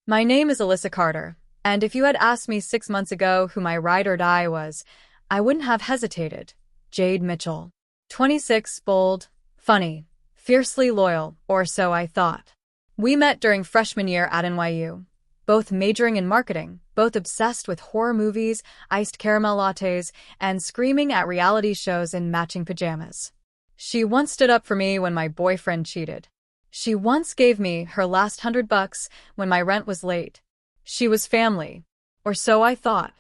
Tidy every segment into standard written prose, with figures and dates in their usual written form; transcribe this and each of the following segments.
My name is Alyssa Carter, and if you had asked me 6 months ago who my ride or die was, I wouldn't have hesitated. Jade Mitchell. 26, bold, funny, fiercely loyal, or so I thought. We met during freshman year at NYU. Both majoring in marketing, both obsessed with horror movies, iced caramel lattes, and screaming at reality shows in matching pajamas. She once stood up for me when my boyfriend cheated. She once gave me her last $100 when my rent was late. She was family. Or so I thought.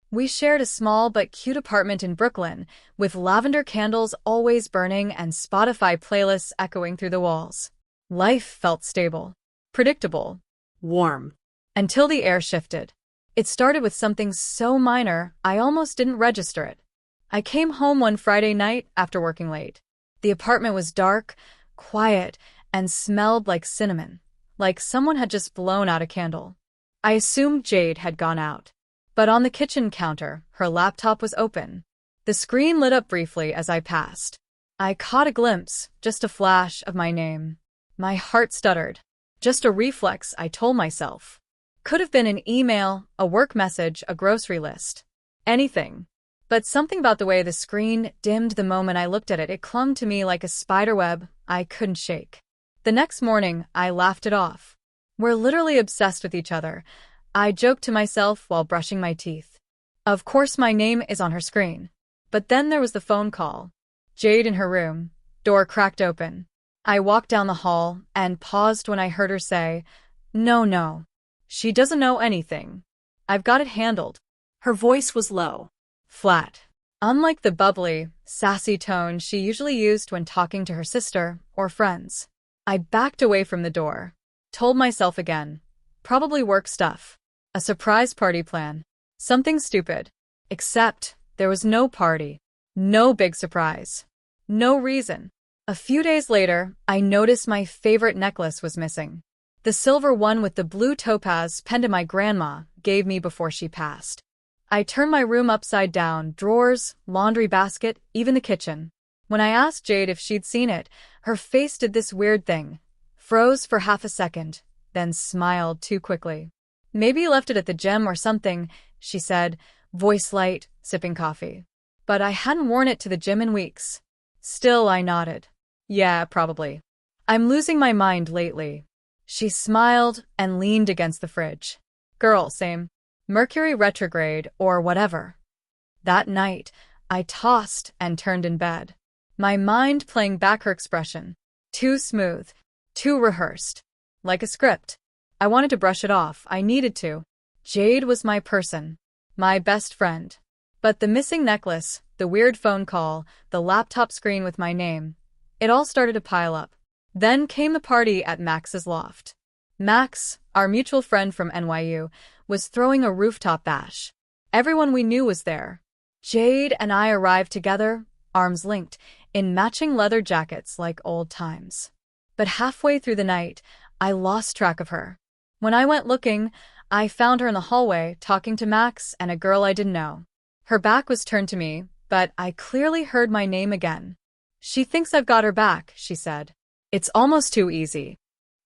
We shared a small but cute apartment in Brooklyn, with lavender candles always burning and Spotify playlists echoing through the walls. Life felt stable, predictable, warm. Until the air shifted. It started with something so minor, I almost didn't register it. I came home one Friday night after working late. The apartment was dark, quiet, and smelled like cinnamon, like someone had just blown out a candle. I assumed Jade had gone out. But on the kitchen counter, her laptop was open. The screen lit up briefly as I passed. I caught a glimpse, just a flash, of my name. My heart stuttered. Just a reflex, I told myself. Could have been an email, a work message, a grocery list. Anything. But something about the way the screen dimmed the moment I looked at it, it clung to me like a spiderweb I couldn't shake. The next morning, I laughed it off. We're literally obsessed with each other, I joked to myself while brushing my teeth. Of course my name is on her screen. But then there was the phone call. Jade in her room, door cracked open. I walked down the hall and paused when I heard her say, No. She doesn't know anything. I've got it handled. Her voice was low, flat, unlike the bubbly, sassy tone she usually used when talking to her sister or friends. I backed away from the door. Told myself again. Probably work stuff. A surprise party plan. Something stupid. Except, there was no party. No big surprise. No reason. A few days later, I noticed my favorite necklace was missing. The silver one with the blue topaz pendant my grandma gave me before she passed. I turned my room upside down, drawers, laundry basket, even the kitchen. When I asked Jade if she'd seen it, her face did this weird thing. Froze for half a second, then smiled too quickly. Maybe you left it at the gym or something, she said, voice light, sipping coffee. But I hadn't worn it to the gym in weeks. Still, I nodded. Yeah, probably. I'm losing my mind lately. She smiled and leaned against the fridge. Girl, same. Mercury retrograde or whatever. That night, I tossed and turned in bed. My mind playing back her expression. Too smooth. Too rehearsed. Like a script. I wanted to brush it off. I needed to. Jade was my person. My best friend. But the missing necklace, the weird phone call, the laptop screen with my name, it all started to pile up. Then came the party at Max's loft. Max, our mutual friend from NYU, was throwing a rooftop bash. Everyone we knew was there. Jade and I arrived together, arms linked, in matching leather jackets like old times. But halfway through the night, I lost track of her. When I went looking, I found her in the hallway talking to Max and a girl I didn't know. Her back was turned to me, but I clearly heard my name again. She thinks I've got her back, she said. It's almost too easy.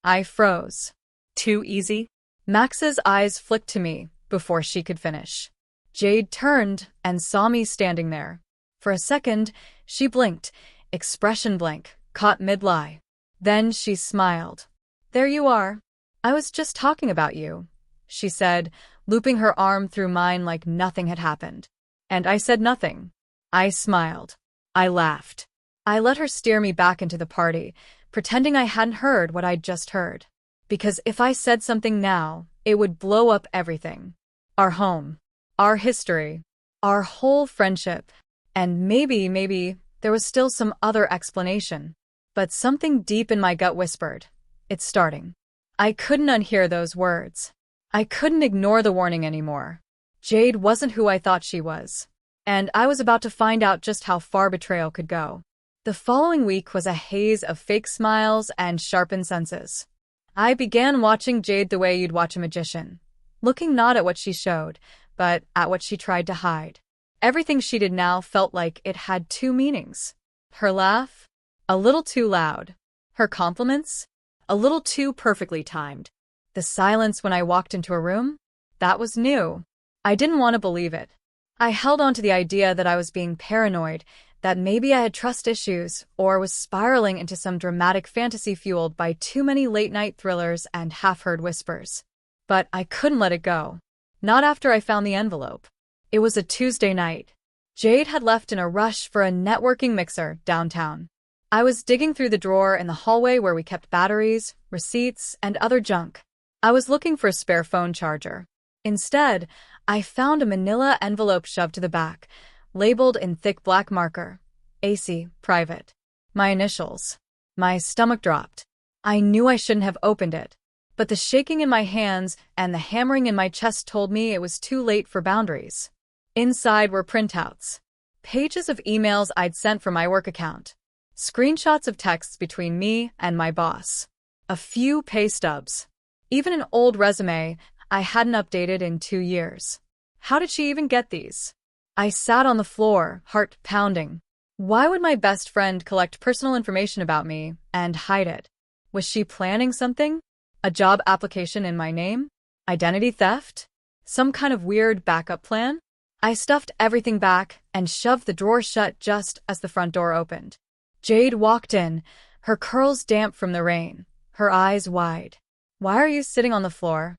I froze. Too easy? Max's eyes flicked to me before she could finish. Jade turned and saw me standing there. For a second, she blinked, expression blank, caught mid-lie. Then she smiled. There you are. I was just talking about you, she said, looping her arm through mine like nothing had happened. And I said nothing. I smiled. I laughed. I let her steer me back into the party, pretending I hadn't heard what I'd just heard. Because if I said something now, it would blow up everything. Our home. Our history. Our whole friendship. And maybe, there was still some other explanation. But something deep in my gut whispered, it's starting. I couldn't unhear those words. I couldn't ignore the warning anymore. Jade wasn't who I thought she was. And I was about to find out just how far betrayal could go. The following week was a haze of fake smiles and sharpened senses. I began watching Jade the way you'd watch a magician, looking not at what she showed, but at what she tried to hide. Everything she did now felt like it had two meanings. Her laugh? A little too loud. Her compliments? A little too perfectly timed. The silence when I walked into a room? That was new. I didn't want to believe it. I held on to the idea that I was being paranoid, that maybe I had trust issues, or was spiraling into some dramatic fantasy fueled by too many late-night thrillers and half-heard whispers. But I couldn't let it go. Not after I found the envelope. It was a Tuesday night. Jade had left in a rush for a networking mixer downtown. I was digging through the drawer in the hallway where we kept batteries, receipts, and other junk. I was looking for a spare phone charger. Instead, I found a manila envelope shoved to the back, labeled in thick black marker, AC, private. My initials. My stomach dropped. I knew I shouldn't have opened it, but the shaking in my hands and the hammering in my chest told me it was too late for boundaries. Inside were printouts. Pages of emails I'd sent from my work account. Screenshots of texts between me and my boss. A few pay stubs. Even an old resume I hadn't updated in 2 years. How did she even get these? I sat on the floor, heart pounding. Why would my best friend collect personal information about me and hide it? Was she planning something? A job application in my name? Identity theft? Some kind of weird backup plan? I stuffed everything back and shoved the drawer shut just as the front door opened. Jade walked in, her curls damp from the rain, her eyes wide. "Why are you sitting on the floor?"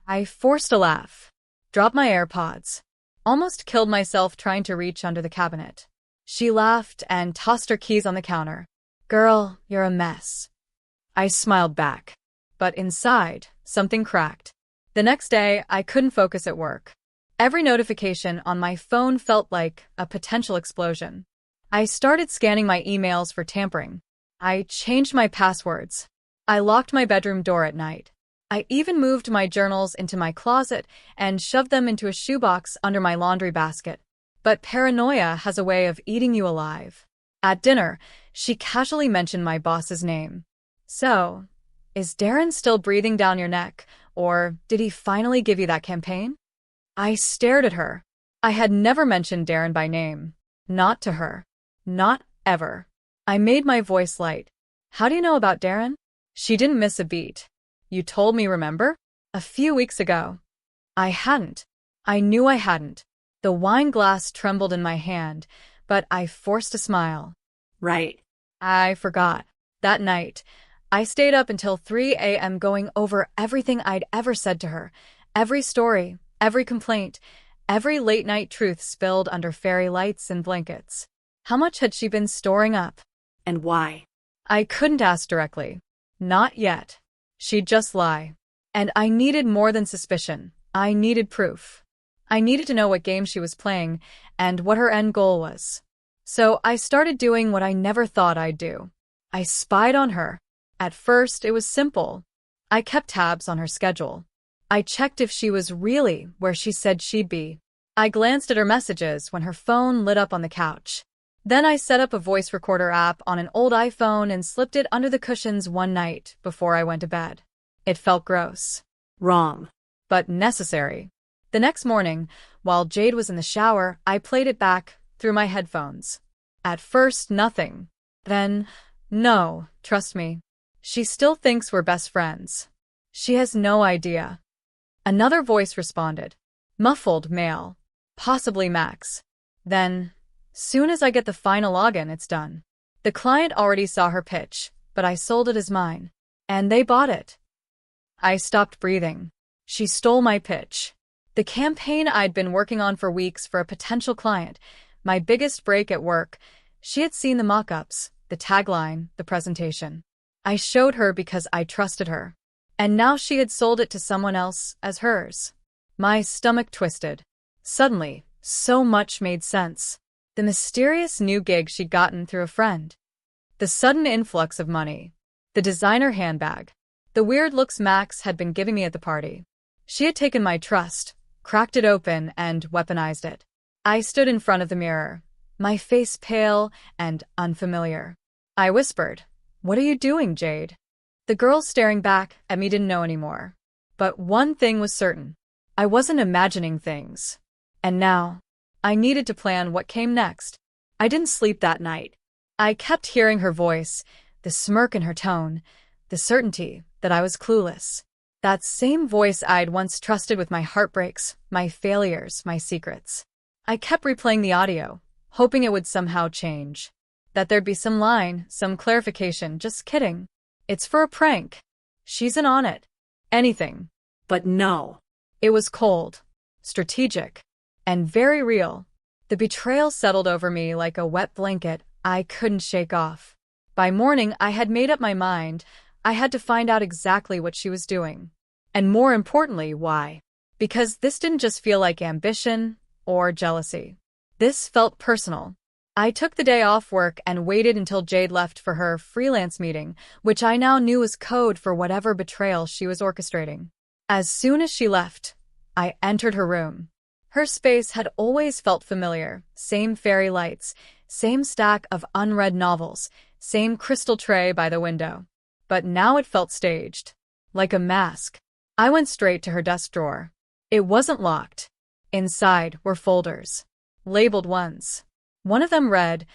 I forced a laugh. Dropped my AirPods. Almost killed myself trying to reach under the cabinet. She laughed and tossed her keys on the counter. "Girl, you're a mess." I smiled back. But inside, something cracked. The next day, I couldn't focus at work. Every notification on my phone felt like a potential explosion. I started scanning my emails for tampering. I changed my passwords. I locked my bedroom door at night. I even moved my journals into my closet and shoved them into a shoebox under my laundry basket. But paranoia has a way of eating you alive. At dinner, she casually mentioned my boss's name. "So, is Darren still breathing down your neck, or did he finally give you that campaign?" I stared at her. I had never mentioned Darren by name. Not to her. Not ever. I made my voice light. "How do you know about Darren?" She didn't miss a beat. "You told me, remember? A few weeks ago." I hadn't. I knew I hadn't. The wine glass trembled in my hand, but I forced a smile. Right. I forgot. That night, I stayed up until 3 a.m. going over everything I'd ever said to her. Every story, every complaint, every late-night truth spilled under fairy lights and blankets. How much had she been storing up? And why? I couldn't ask directly. Not yet. She'd just lie. And I needed more than suspicion. I needed proof. I needed to know what game she was playing and what her end goal was. So I started doing what I never thought I'd do. I spied on her. At first, it was simple. I kept tabs on her schedule. I checked if she was really where she said she'd be. I glanced at her messages when her phone lit up on the couch. Then I set up a voice recorder app on an old iPhone and slipped it under the cushions one night before I went to bed. It felt gross. Wrong. But necessary. The next morning, while Jade was in the shower, I played it back through my headphones. At first, nothing. Then, no, trust me. She still thinks we're best friends. She has no idea. Another voice responded. Muffled male. Possibly Max. Then, soon as I get the final login, it's done. The client already saw her pitch, but I sold it as mine. And they bought it. I stopped breathing. She stole my pitch. The campaign I'd been working on for weeks for a potential client, my biggest break at work. She had seen the mock-ups, the tagline, the presentation. I showed her because I trusted her. And now she had sold it to someone else as hers. My stomach twisted. Suddenly, so much made sense. The mysterious new gig she'd gotten through a friend. The sudden influx of money. The designer handbag. The weird looks Max had been giving me at the party. She had taken my trust, cracked it open, and weaponized it. I stood in front of the mirror, my face pale and unfamiliar. I whispered, "What are you doing, Jade?" The girl staring back at me didn't know anymore. But one thing was certain. I wasn't imagining things. And now, I needed to plan what came next. I didn't sleep that night. I kept hearing her voice, the smirk in her tone, the certainty that I was clueless. That same voice I'd once trusted with my heartbreaks, my failures, my secrets. I kept replaying the audio, hoping it would somehow change. That there'd be some line, some clarification. Just kidding. It's for a prank. She's in on it. Anything. But no. It was cold, strategic, and very real. The betrayal settled over me like a wet blanket I couldn't shake off. By morning, I had made up my mind. I had to find out exactly what she was doing. And more importantly, why. Because this didn't just feel like ambition or jealousy. This felt personal. I took the day off work and waited until Jade left for her freelance meeting, which I now knew was code for whatever betrayal she was orchestrating. As soon as she left, I entered her room. Her space had always felt familiar. Same fairy lights, same stack of unread novels, same crystal tray by the window. But now it felt staged. Like a mask. I went straight to her desk drawer. It wasn't locked. Inside were folders. Labeled ones. One of them read,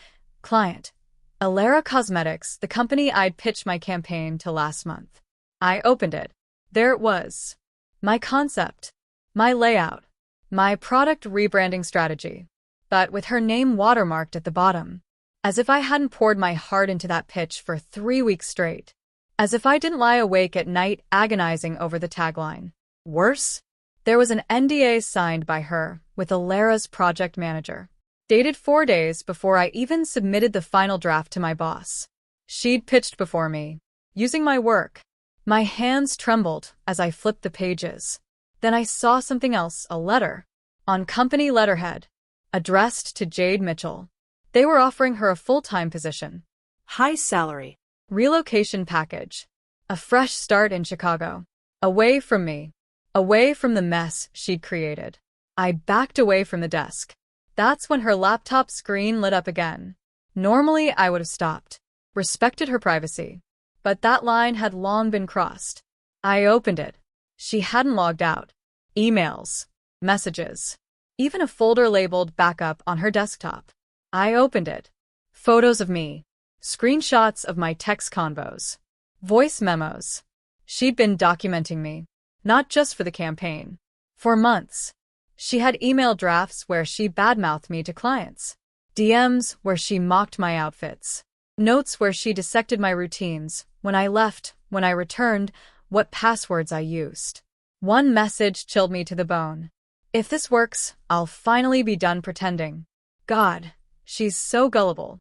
Client, Elara Cosmetics, the company I'd pitched my campaign to last month. I opened it. There it was. My concept. My layout. My product rebranding strategy. But with her name watermarked at the bottom. As if I hadn't poured my heart into that pitch for 3 weeks straight. As if I didn't lie awake at night agonizing over the tagline. Worse, there was an NDA signed by her with Elara's project manager. Dated 4 days before I even submitted the final draft to my boss. She'd pitched before me, using my work. My hands trembled as I flipped the pages. Then I saw something else, a letter. On company letterhead. Addressed to Jade Mitchell. They were offering her a full-time position. High salary. Relocation package. A fresh start in Chicago. Away from me. Away from the mess she'd created. I backed away from the desk. That's when her laptop screen lit up again. Normally, I would have stopped. Respected her privacy. But that line had long been crossed. I opened it. She hadn't logged out. Emails. Messages. Even a folder labeled backup on her desktop. I opened it. Photos of me. Screenshots of my text convos. Voice memos. She'd been documenting me. Not just for the campaign. For months. She had email drafts where she badmouthed me to clients. DMs where she mocked my outfits. Notes where she dissected my routines, when I left, when I returned, what passwords I used. One message chilled me to the bone. If this works, I'll finally be done pretending. God, she's so gullible.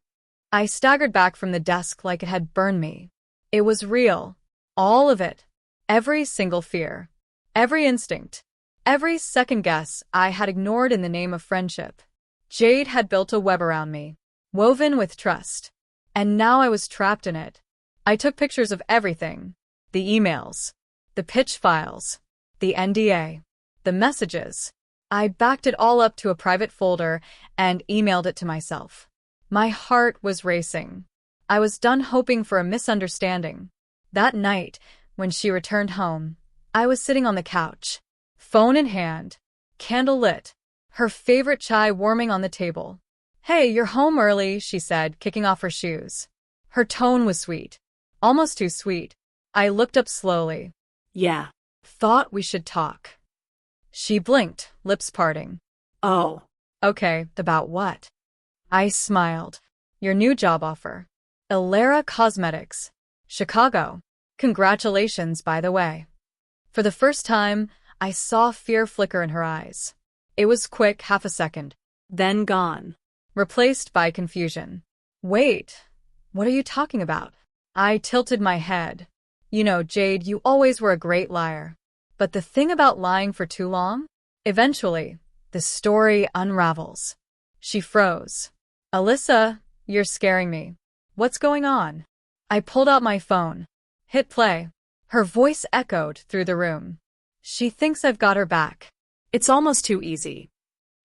I staggered back from the desk like it had burned me. It was real. All of it. Every single fear. Every instinct. Every second guess I had ignored in the name of friendship. Jade had built a web around me, woven with trust. And now I was trapped in it. I took pictures of everything. The emails. The pitch files. The NDA. The messages. I backed it all up to a private folder and emailed it to myself. My heart was racing. I was done hoping for a misunderstanding. That night, when she returned home, I was sitting on the couch. Phone in hand, candle lit, her favorite chai warming on the table. Hey, you're home early, she said, kicking off her shoes. Her tone was sweet. Almost too sweet. I looked up slowly. Yeah. Thought we should talk. She blinked, lips parting. Oh. Okay, about what? I smiled. Your new job offer. Elara Cosmetics. Chicago. Congratulations, by the way. For the first time, I saw fear flicker in her eyes. It was quick, half a second. Then gone. Replaced by confusion. Wait, what are you talking about? I tilted my head. You know, Jade, you always were a great liar. But the thing about lying for too long? Eventually, the story unravels. She froze. Alyssa, you're scaring me. What's going on? I pulled out my phone. Hit play. Her voice echoed through the room. She thinks I've got her back. It's almost too easy.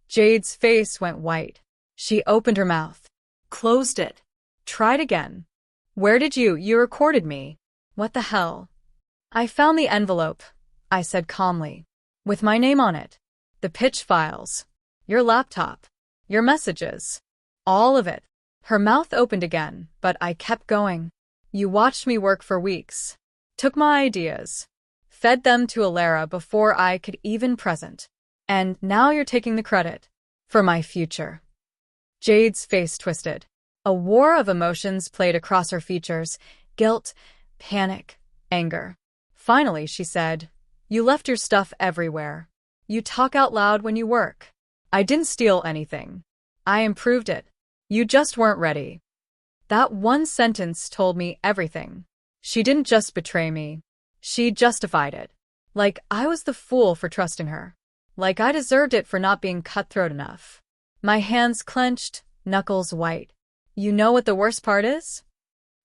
Jade's face went white. She opened her mouth. Closed it. Tried again. Where did you recorded me. What the hell? I found the envelope, I said calmly. With my name on it. The pitch files. Your laptop. Your messages. All of it. Her mouth opened again, but I kept going. You watched me work for weeks. Took my ideas. fed them to Alara before I could even present. And now you're taking the credit for my future. Jade's face twisted. A war of emotions played across her features: guilt, panic, anger. Finally, she said, "You left your stuff everywhere. You talk out loud when you work. I didn't steal anything. I improved it. You just weren't ready." That one sentence told me everything. She didn't just betray me. She justified it. Like I was the fool for trusting her. Like I deserved it for not being cutthroat enough. My hands clenched, knuckles white. "You know what the worst part is?"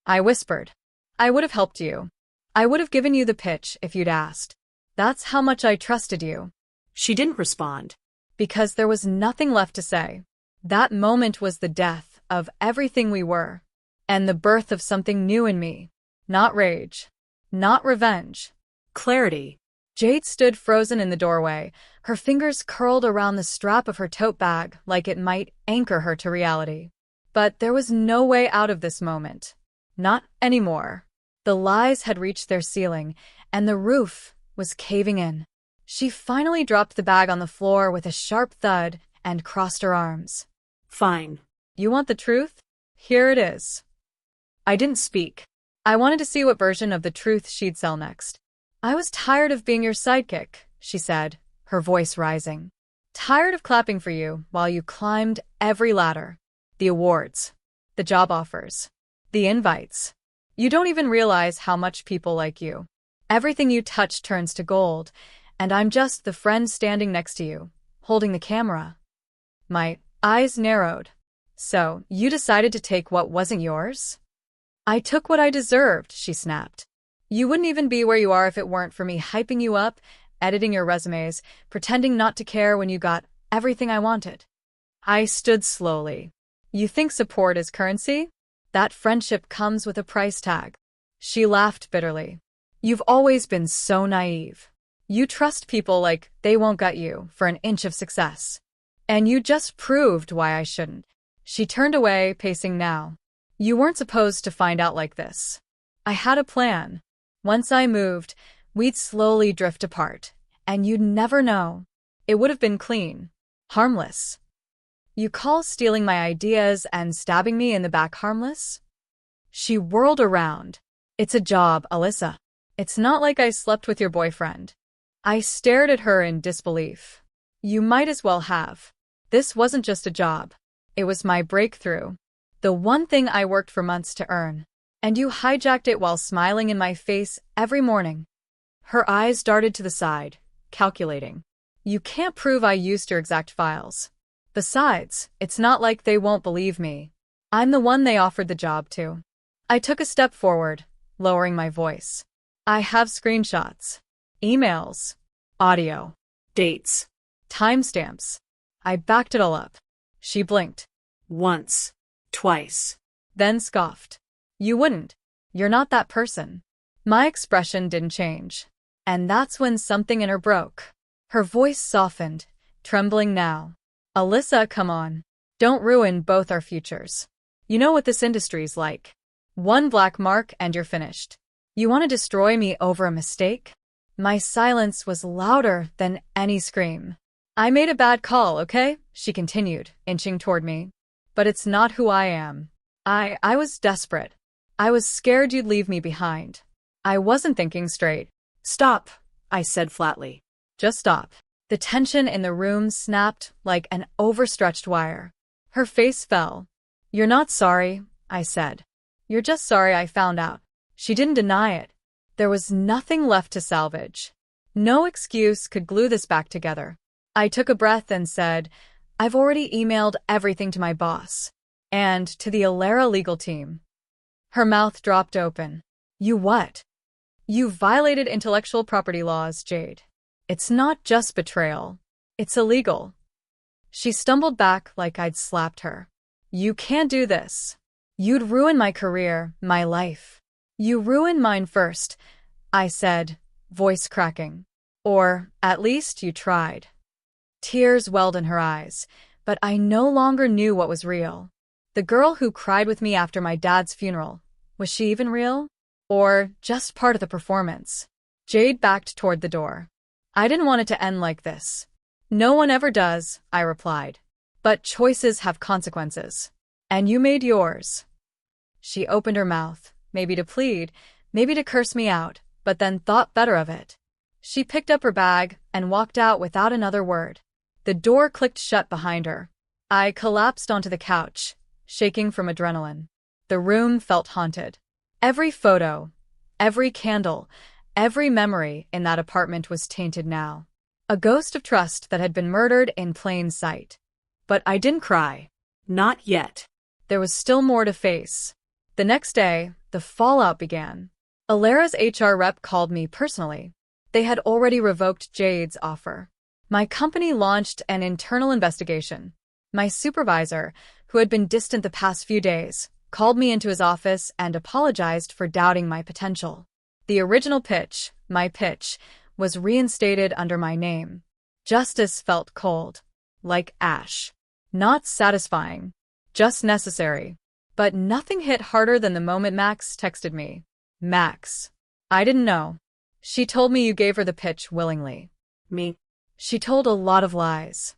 I whispered. "I would have helped you. I would have given you the pitch if you'd asked. That's how much I trusted you." She didn't respond. Because there was nothing left to say. That moment was the death of everything we were, and the birth of something new in me. Not rage. Not revenge. Clarity. Jade stood frozen in the doorway, her fingers curled around the strap of her tote bag like it might anchor her to reality. But there was no way out of this moment. Not anymore. The lies had reached their ceiling, and the roof was caving in. She finally dropped the bag on the floor with a sharp thud and crossed her arms. Fine. "You want the truth? Here it is." I didn't speak. I wanted to see what version of the truth she'd sell next. "I was tired of being your sidekick," she said, her voice rising. "Tired of clapping for you while you climbed every ladder. The awards. The job offers. The invites. You don't even realize how much people like you. Everything you touch turns to gold, and I'm just the friend standing next to you, holding the camera." My eyes narrowed. "So, you decided to take what wasn't yours?" "I took what I deserved," she snapped. "You wouldn't even be where you are if it weren't for me hyping you up, editing your resumes, pretending not to care when you got everything I wanted." I stood slowly. "You think support is currency? That friendship comes with a price tag." She laughed bitterly. "You've always been so naive. You trust people like they won't gut you for an inch of success. And you just proved why I shouldn't." She turned away, pacing now. "You weren't supposed to find out like this. I had a plan. Once I moved, we'd slowly drift apart, and you'd never know. It would have been clean. Harmless." "You call stealing my ideas and stabbing me in the back harmless?" She whirled around. "It's a job, Alyssa. It's not like I slept with your boyfriend." I stared at her in disbelief. "You might as well have. This wasn't just a job. It was my breakthrough. The one thing I worked for months to earn. And you hijacked it while smiling in my face every morning." Her eyes darted to the side, calculating. "You can't prove I used your exact files. Besides, it's not like they won't believe me. I'm the one they offered the job to." I took a step forward, lowering my voice. "I have screenshots, emails, audio, Dates. timestamps. I backed it all up." She blinked. Once. Twice. Then scoffed. "You wouldn't. You're not that person." My expression didn't change. And that's when something in her broke. Her voice softened, trembling now. "Alyssa, come on. Don't ruin both our futures. You know what this industry's like. One black mark and you're finished. You want to destroy me over a mistake?" My silence was louder than any scream. "I made a bad call, okay?" she continued, inching toward me. "But it's not who I am. I was desperate. I was scared you'd leave me behind. I wasn't thinking straight." "Stop," I said flatly. "Just stop." The tension in the room snapped like an overstretched wire. Her face fell. "You're not sorry," I said. "You're just sorry I found out." She didn't deny it. There was nothing left to salvage. No excuse could glue this back together. I took a breath and said, "I've already emailed everything to my boss. And to the Alara legal team." Her mouth dropped open. "You what?" "You violated intellectual property laws, Jade. It's not just betrayal. It's illegal." She stumbled back like I'd slapped her. "You can't do this. You'd ruin my career, my life." "You ruined mine first," I said, voice cracking. "Or, at least, you tried." Tears welled in her eyes, but I no longer knew what was real. The girl who cried with me after my dad's funeral, was she even real? Or just part of the performance? Jade backed toward the door. I didn't want it to end like this. No one ever does, I replied. But choices have consequences. And you made yours. She opened her mouth, maybe to plead, maybe to curse me out, but then thought better of it. She picked up her bag and walked out without another word. The door clicked shut behind her. I collapsed onto the couch, shaking from adrenaline. The room felt haunted. Every photo, every candle, every memory in that apartment was tainted now. A ghost of trust that had been murdered in plain sight. But I didn't cry. Not yet. There was still more to face. The next day, the fallout began. Alara's HR rep called me personally. They had already revoked Jade's offer. My company launched an internal investigation. My supervisor, who had been distant the past few days, called me into his office and apologized for doubting my potential. The original pitch, my pitch, was reinstated under my name. Justice felt cold, like ash. Not satisfying, just necessary. But nothing hit harder than the moment Max texted me. Max. I didn't know. She told me you gave her the pitch willingly. Me. She told a lot of lies.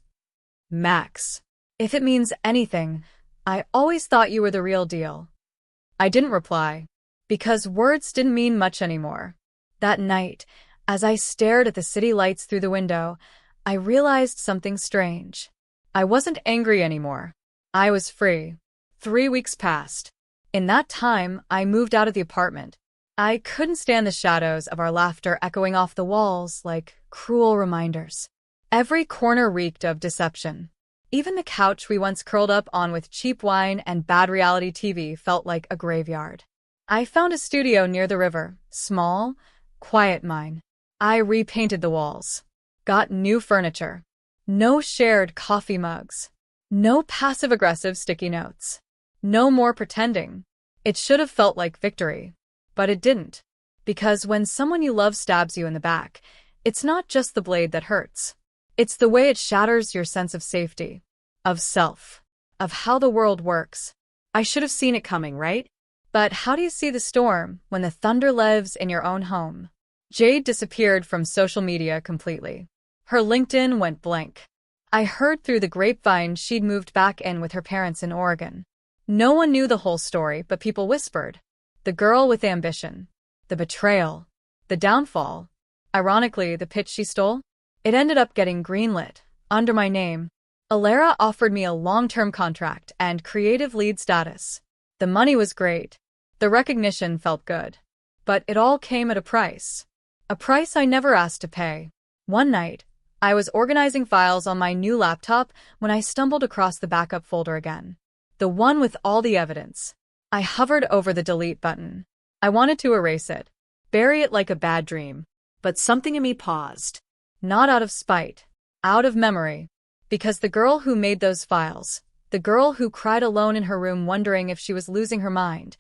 Max. If it means anything, I always thought you were the real deal. I didn't reply, because words didn't mean much anymore. That night, as I stared at the city lights through the window, I realized something strange. I wasn't angry anymore. I was free. 3 weeks passed. In that time, I moved out of the apartment. I couldn't stand the shadows of our laughter echoing off the walls like cruel reminders. Every corner reeked of deception. Even the couch we once curled up on with cheap wine and bad reality TV felt like a graveyard. I found a studio near the river, small, quiet mine. I repainted the walls. Got new furniture. No shared coffee mugs. No passive-aggressive sticky notes. No more pretending. It should have felt like victory. But it didn't. Because when someone you love stabs you in the back, it's not just the blade that hurts. It's the way it shatters your sense of safety, of self, of how the world works. I should have seen it coming, right? But how do you see the storm when the thunder lives in your own home? Jade disappeared from social media completely. Her LinkedIn went blank. I heard through the grapevine she'd moved back in with her parents in Oregon. No one knew the whole story, but people whispered. The girl with ambition. The betrayal. The downfall. Ironically, the pitch she stole? It ended up getting greenlit, under my name. Alara offered me a long-term contract and creative lead status. The money was great. The recognition felt good. But it all came at a price. A price I never asked to pay. One night, I was organizing files on my new laptop when I stumbled across the backup folder again. The one with all the evidence. I hovered over the delete button. I wanted to erase it. Bury it like a bad dream. But something in me paused. Not out of spite. Out of memory. Because the girl who made those files, the girl who cried alone in her room wondering if she was losing her mind,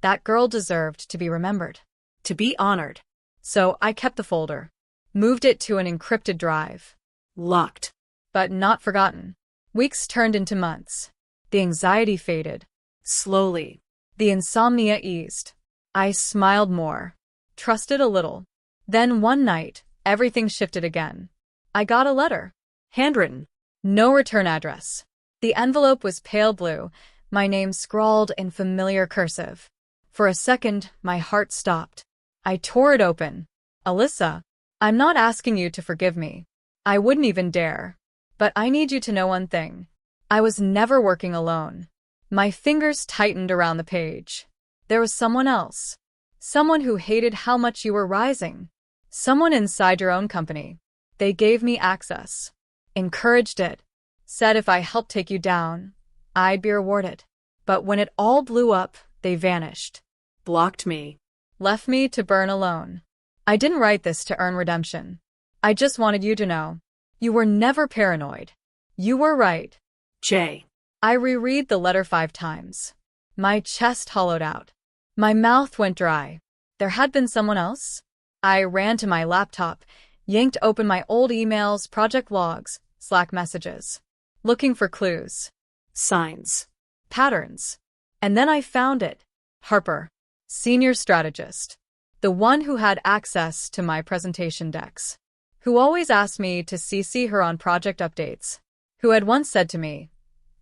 that girl deserved to be remembered. To be honored. So I kept the folder. Moved it to an encrypted drive. Locked. But not forgotten. Weeks turned into months. The anxiety faded. Slowly. The insomnia eased. I smiled more. Trusted a little. Then one night, everything shifted again. I got a letter. Handwritten. No return address. The envelope was pale blue, my name scrawled in familiar cursive. For a second, my heart stopped. I tore it open. Alyssa, I'm not asking you to forgive me. I wouldn't even dare. But I need you to know one thing. I was never working alone. My fingers tightened around the page. There was someone else. Someone who hated how much you were rising. Someone inside your own company. They gave me access. Encouraged it. Said if I helped take you down, I'd be rewarded. But when it all blew up, they vanished. Blocked me. Left me to burn alone. I didn't write this to earn redemption. I just wanted you to know. You were never paranoid. You were right. Jay. I reread the letter 5 times. My chest hollowed out. My mouth went dry. There had been someone else? I ran to my laptop, yanked open my old emails, project logs, Slack messages. Looking for clues. Signs. Patterns. And then I found it. Harper. Senior strategist. The one who had access to my presentation decks. Who always asked me to CC her on project updates. Who had once said to me,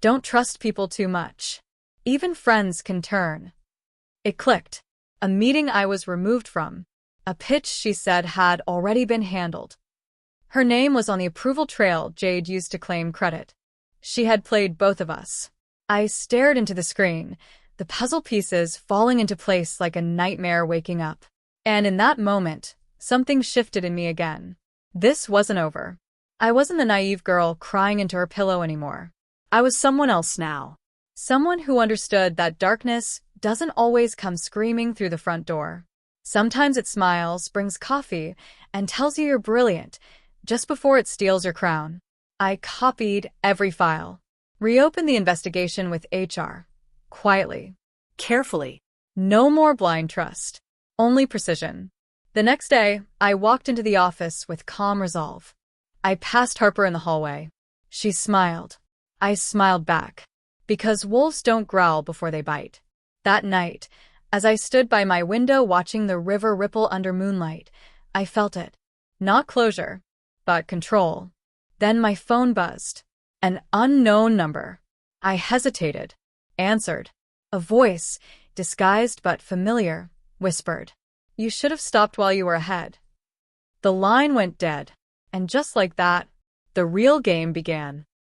"Don't trust people too much. Even friends can turn." It clicked. A meeting I was removed from. A pitch she said had already been handled. Her name was on the approval trail Jade used to claim credit. She had played both of us. I stared into the screen, the puzzle pieces falling into place like a nightmare waking up. And in that moment, something shifted in me again. This wasn't over. I wasn't the naive girl crying into her pillow anymore. I was someone else now. Someone who understood that darkness doesn't always come screaming through the front door. Sometimes it smiles, brings coffee, and tells you you're brilliant, just before it steals your crown. I copied every file. Reopened the investigation with HR. Quietly. Carefully. No more blind trust. Only precision. The next day, I walked into the office with calm resolve. I passed Harper in the hallway. She smiled. I smiled back. Because wolves don't growl before they bite. That night, as I stood by my window watching the river ripple under moonlight, I felt it. Not closure, but control. Then my phone buzzed. An unknown number. I hesitated. Answered. A voice, disguised but familiar, whispered, "You should have stopped while you were ahead." The line went dead, and just like that, the real game began.